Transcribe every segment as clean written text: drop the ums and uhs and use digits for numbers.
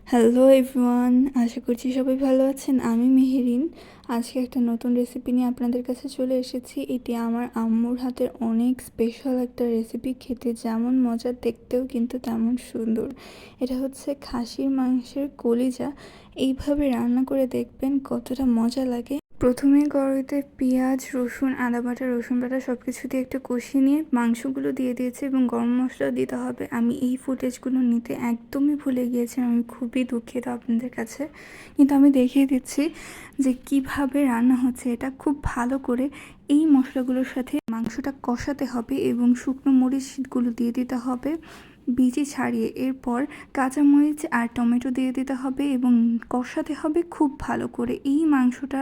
Hello everyone, আশা করছি সবাই ভালো আছেন। আমি মেহেরিন। আজকে একটা নতুন রেসিপি নিয়ে আপনাদের কাছে চলে এসেছি। এটি আমার আম্মুর হাতের অনেক স্পেশাল একটা রেসিপি, খেতে যেমন মজা দেখতেও কিন্তু তেমন সুন্দর। এটা হচ্ছে খাসির মাংসের কলিজা। এইভাবে রান্না করে দেখবেন কতটা মজা লাগে। প্রথমে কড়াইতে পেঁয়াজ, রসুন, আদা বাটা, রসুন বাটা সব কিছু দিয়ে একটু কষিয়ে নিয়ে মাংসগুলো দিয়ে দিয়েছি এবং গরম মশলা দিতে হবে। আমি এই ফুটেজগুলো নিতে একদমই ভুলে গিয়েছিলাম, আমি খুবই দুঃখিত আপনাদের কাছে। কিন্তু আমি দেখিয়ে দিচ্ছি যে কিভাবে রান্না হচ্ছে। এটা খুব ভালো করে এই মশলাগুলোর সাথে মাংসটা কষাতে হবে এবং শুকনো মরিচগুলো দিয়ে দিতে হবে বিচি ছাড়িয়ে। এরপর কাঁচামরিচ আর টমেটো দিয়ে দিতে হবে এবং কষাতে হবে খুব ভালো করে। এই মাংসটা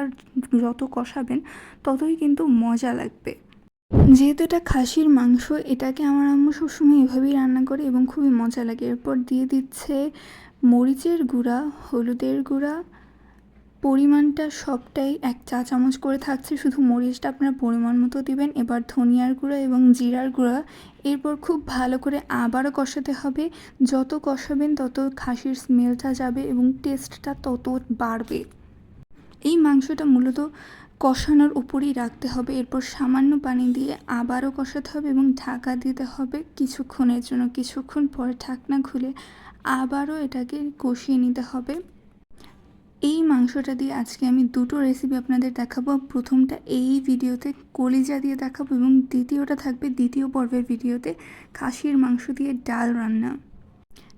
যত কষাবেন ততই কিন্তু মজা লাগবে। যেহেতু এটা খাসির মাংস, এটাকে আমার আম্মু সবসময় এভাবেই রান্না করে এবং খুবই মজা লাগে। এরপর দিয়ে দিচ্ছে মরিচের গুঁড়া, হলুদের গুঁড়া, পরিমাণটা সবটাই 1 চা চামচ করে থাকছে, শুধু মরিচটা আপনারা পরিমাণ মতো দিবেন। এবার ধনিয়ার গুঁড়া এবং জিরার গুঁড়া। এরপর খুব ভালো করে আবারও কষাতে হবে। যত কষাবেন তত খাসির স্মেলটা যাবে এবং টেস্টটা তত বাড়বে। এই মাংসটা মূলত কষানোর উপরেই রাখতে হবে। এরপর সামান্য পানি দিয়ে আবারও কষাতে হবে এবং ঢাকা দিতে হবে কিছুক্ষণের জন্য। কিছুক্ষণ পরে ঢাকনা খুলে আবারও এটাকে কষিয়ে নিতে হবে। এই মাংসটা দিয়ে আজকে আমি দুটো রেসিপি আপনাদের দেখাবো। প্রথমটা এই ভিডিওতে কলিজা দিয়ে দেখাবো এবং দ্বিতীয়টা থাকবে দ্বিতীয় পর্বের ভিডিওতে খাসির মাংস দিয়ে ডাল রান্না।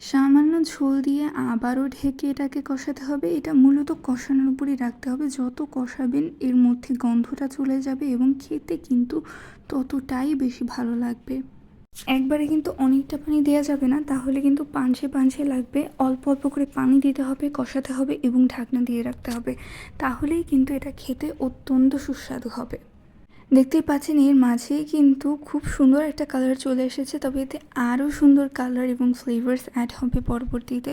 সামান্য ঝোল দিয়ে আবারও ঢেকে এটাকে কষাতে হবে। এটা মূলত কষানোর উপরই রাখতে হবে। যত কষাবেন এর মধ্যে গন্ধটা চলে যাবে এবং খেতে কিন্তু ততটাই বেশি ভালো লাগবে। একবারে কিন্তু অনেকটা পানি দেওয়া যাবে না, তাহলে কিন্তু পানসে পানসে লাগবে। অল্প অল্প করে পানি দিতে হবে, কষাতে হবে এবং ঢাকনা দিয়ে রাখতে হবে। তাহলেই কিন্তু এটা খেতে অত্যন্ত সুস্বাদু হবে। দেখতেই পাচ্ছেন এর মাঝেই কিন্তু খুব সুন্দর একটা কালার চলে এসেছে, তবে এতে আরও সুন্দর কালার এবং ফ্লেভার্স অ্যাড হবে পরবর্তীতে।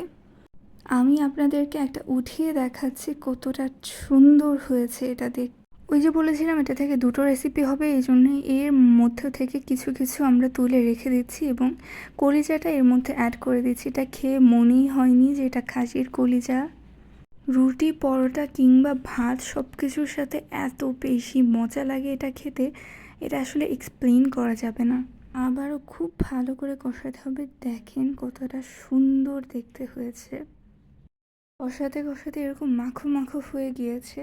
আমি আপনাদেরকে একটা উঠিয়ে দেখাচ্ছি কতটা সুন্দর হয়েছে এটা দেখতে। ওই যে বলেছিলাম এটা থেকে দুটো রেসিপি হবে, এই জন্যই এর মধ্যে থেকে কিছু কিছু আমরা তুলে রেখে দিচ্ছি এবং কলিজাটা এর মধ্যে অ্যাড করে দিচ্ছি। এটা খেয়ে মনেই হয়নি যে এটা খাসির কলিজা। রুটি, পরোটা কিংবা ভাত সব কিছুর সাথে এত বেশি মজা লাগে এটা খেতে, এটা আসলে এক্সপ্লেইন করা যাবে না। আবারও খুব ভালো করে কষাতে হবে। দেখেন কতটা সুন্দর দেখতে হয়েছে। কষাতে কষাতে এরকম মাখো মাখো হয়ে গিয়েছে।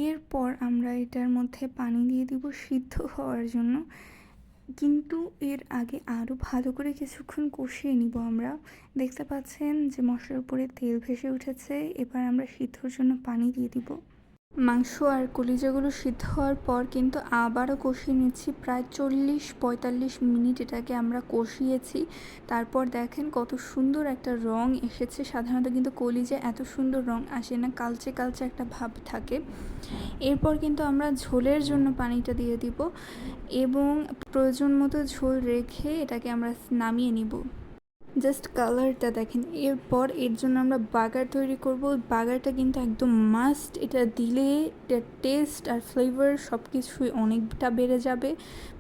এরপর আমরা এটার মধ্যে পানি দিয়ে দিব সিদ্ধ হওয়ার জন্য। কিন্তু এর আগে আরও ভালো করে কিছুক্ষণ কষিয়ে নিব আমরা। দেখতে পাচ্ছেন যে মশলার উপরে তেল ভেসে উঠেছে। এবার আমরা সিদ্ধর জন্য পানি দিয়ে দিব। মাংস আর কলিজাগুলো সিদ্ধ হওয়ার পর কিন্তু আবারও কষিয়ে নিচ্ছি। প্রায় 40-45 মিনিট এটাকে আমরা কষিয়েছি। তারপর দেখেন কত সুন্দর একটা রং এসেছে। সাধারণত কিন্তু কলিজায় এত সুন্দর রং আসে না, কালচে কালচে একটা ভাব থাকে। এরপর কিন্তু আমরা ঝোলের জন্য পানিটা দিয়ে দিব এবং প্রয়োজন মতো ঝোল রেখে এটাকে আমরা নামিয়ে নিব। জাস্ট কালারটা দেখেন। এরপর এর জন্য আমরা বাগার তৈরি করব। বাগারটা কিন্তু একদম মাস্ট। এটা দিলে এটার টেস্ট আর ফ্লেভার সব কিছুই অনেকটা বেড়ে যাবে।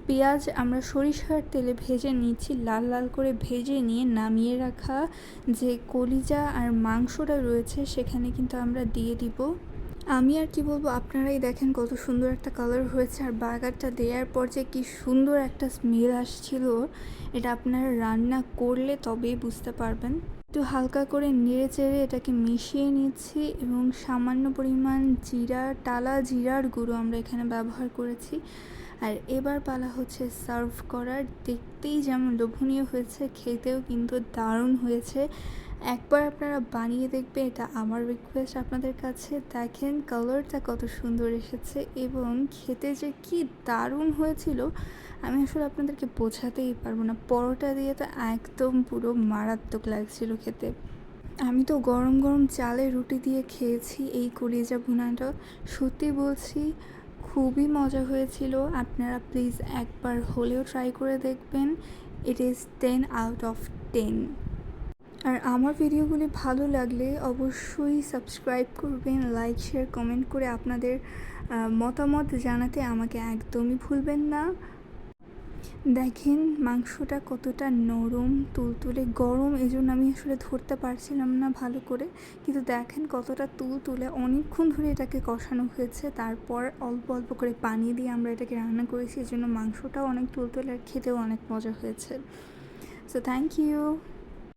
পেঁয়াজ আমরা সরিষার তেলে ভেজে নিচ্ছি। লাল লাল করে ভেজে নিয়ে নামিয়ে রাখা যে কলিজা আর মাংসটা রয়েছে সেখানে কিন্তু আমরা দিয়ে দিব। আমি আর কি বলবো, আপনারাই দেখেন কত সুন্দর একটা কালার হয়েছে। আর বাগারটা দেওয়ার পর যে কি সুন্দর একটা স্মেল আসছিল, এটা আপনারা রান্না করলে তবেই বুঝতে পারবেন। একটু হালকা করে নেড়ে চেড়ে এটাকে মিশিয়ে নিচ্ছি এবং সামান্য পরিমাণ টালা জিরার গুঁড়ো আমরা এখানে ব্যবহার করেছি। আর এবার পালা হচ্ছে সার্ভ করার। দেখতেই যেমন লোভনীয় হয়েছে, খেতেও কিন্তু দারুণ হয়েছে। একবার আপনারা বানিয়ে দেখবে, এটা আমার রিকোয়েস্ট আপনাদের কাছে। দেখেন কালারটা কত সুন্দর এসেছে এবং খেতে যে কি দারুণ হয়েছিল আমি আসলে আপনাদেরকে বোঝাতেই পারবো না। পরোটা দিয়ে তো একদম পুরো মারাত্মক লাগছিল খেতে। আমি তো গরম গরম চালের রুটি দিয়ে খেয়েছি এই কলিজা ভুনাটা। সত্যি বলছি খুবই মজা হয়েছিল। আপনারা প্লিজ একবার হলেও ট্রাই করে দেখবেন। It is 10 out of 10। আর আমার ভিডিওগুলি ভালো লাগলে অবশ্যই সাবস্ক্রাইব করবেন, লাইক শেয়ার কমেন্ট করে আপনাদের মতামত জানাতে আমাকে একদমই ভুলবেন না। দেখেন মাংসটা কতটা নরম, তুলতুলে, গরম, এই জন্য আমি আসলে ধরতে পারছিলাম না ভালো করে, কিন্তু দেখেন কতটা তুলতুলে। অনেকক্ষণ ধরে এটাকে কষানো হয়েছে, তারপর অল্প অল্প করে পানি দিয়ে আমরা এটাকে রান্না করেছি, এই জন্য মাংসটাও অনেক তুলতুলে আর খেতেও অনেক মজা হয়েছে। So thank you.